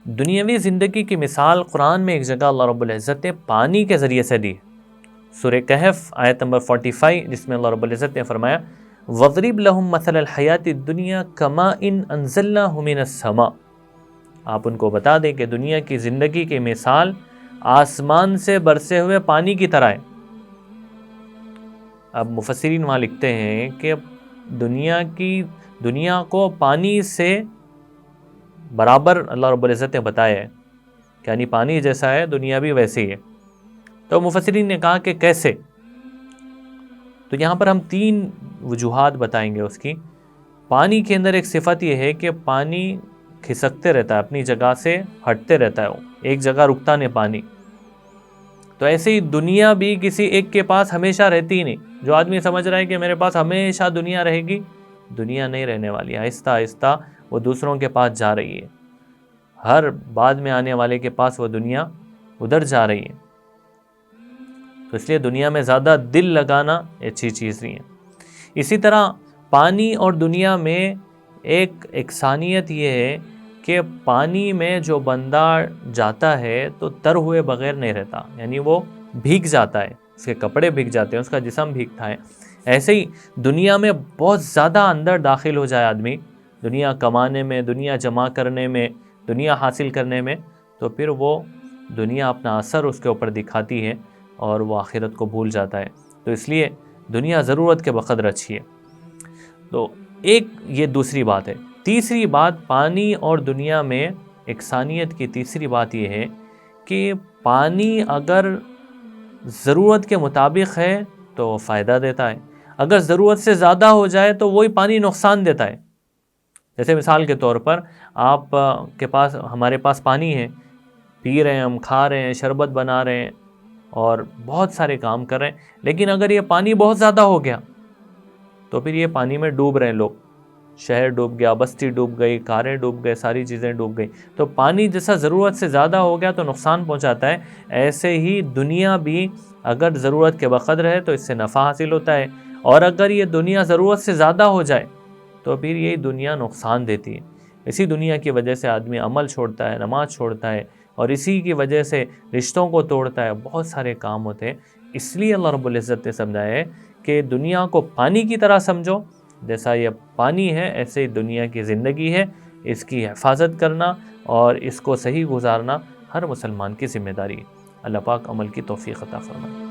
دنیاوی زندگی کی مثال قرآن میں ایک جگہ اللہ رب العزت نے پانی کے ذریعے سے دی. سورہ کہف آیت نمبر 45 جس میں اللہ رب العزت نے فرمایا وَضْرِبْ لَهُمْ مَثَلَ الْحَيَاةِ الدُّنْيَا كَمَاءٍ أَنزَلْنَاهُ مِنَ السَّمَاءِ. آپ ان کو بتا دیں کہ دنیا کی زندگی کی مثال آسمان سے برسے ہوئے پانی کی طرح ہے. اب مفسرین وہاں لکھتے ہیں کہ دنیا کو پانی سے برابر اللہ رب العزت نے بتایا ہے کہ یعنی پانی جیسا ہے دنیا بھی ویسے ہی ہے. تو مفسرین نے کہا کہ کیسے؟ تو یہاں پر ہم 3 وجوہات بتائیں گے اس کی. پانی کے اندر ایک صفت یہ ہے کہ پانی کھسکتے رہتا ہے، اپنی جگہ سے ہٹتے رہتا ہے، ایک جگہ رکتا نہیں پانی. تو ایسے ہی دنیا بھی کسی ایک کے پاس ہمیشہ رہتی ہی نہیں. جو آدمی سمجھ رہا ہے کہ میرے پاس ہمیشہ دنیا رہے گی، دنیا نہیں رہنے والی. آہستہ آہستہ وہ دوسروں کے پاس جا رہی ہے. ہر بعد میں آنے والے کے پاس وہ دنیا ادھر جا رہی ہے. تو اس لیے دنیا میں زیادہ دل لگانا اچھی چیز نہیں ہے. اسی طرح پانی اور دنیا میں ایک یکسانیت یہ ہے کہ پانی میں جو بندہ جاتا ہے تو تر ہوئے بغیر نہیں رہتا، یعنی وہ بھیگ جاتا ہے، اس کے کپڑے بھیگ جاتے ہیں، اس کا جسم بھیگتا ہے. ایسے ہی دنیا میں بہت زیادہ اندر داخل ہو جائے آدمی، دنیا کمانے میں، دنیا جمع کرنے میں، دنیا حاصل کرنے میں، تو پھر وہ دنیا اپنا اثر اس کے اوپر دکھاتی ہے اور وہ آخرت کو بھول جاتا ہے. تو اس لیے دنیا ضرورت کے بقدر اچھی ہے. تو ایک یہ دوسری بات ہے. تیسری بات پانی اور دنیا میں یکسانیت کی تیسری بات یہ ہے کہ پانی اگر ضرورت کے مطابق ہے تو وہ فائدہ دیتا ہے، اگر ضرورت سے زیادہ ہو جائے تو وہی پانی نقصان دیتا ہے. جیسے مثال کے طور پر آپ کے پاس، ہمارے پاس پانی ہے، پی رہے ہیں، ہم کھا رہے ہیں، شربت بنا رہے ہیں اور بہت سارے کام کر رہے ہیں، لیکن اگر یہ پانی بہت زیادہ ہو گیا تو پھر یہ پانی میں ڈوب رہے ہیں لوگ. شہر ڈوب گیا، بستی ڈوب گئی، کاریں ڈوب گئے، ساری چیزیں ڈوب گئی. تو پانی جیسا ضرورت سے زیادہ ہو گیا تو نقصان پہنچاتا ہے، ایسے ہی دنیا بھی اگر ضرورت کے بقدر ہے تو اس سے نفع حاصل ہوتا ہے، اور اگر یہ دنیا ضرورت سے زیادہ ہو جائے تو پھر یہ دنیا نقصان دیتی ہے. اسی دنیا کی وجہ سے آدمی عمل چھوڑتا ہے، نماز چھوڑتا ہے، اور اسی کی وجہ سے رشتوں کو توڑتا ہے، بہت سارے کام ہوتے ہیں. اس لیے اللہ رب العزت نے سمجھایا ہے کہ دنیا کو پانی کی طرح سمجھو، جیسا یہ پانی ہے ایسے ہی دنیا کی زندگی ہے. اس کی حفاظت کرنا اور اس کو صحیح گزارنا ہر مسلمان کی ذمہ داری ہے. اللہ پاک عمل کی توفیق عطا فرمائے.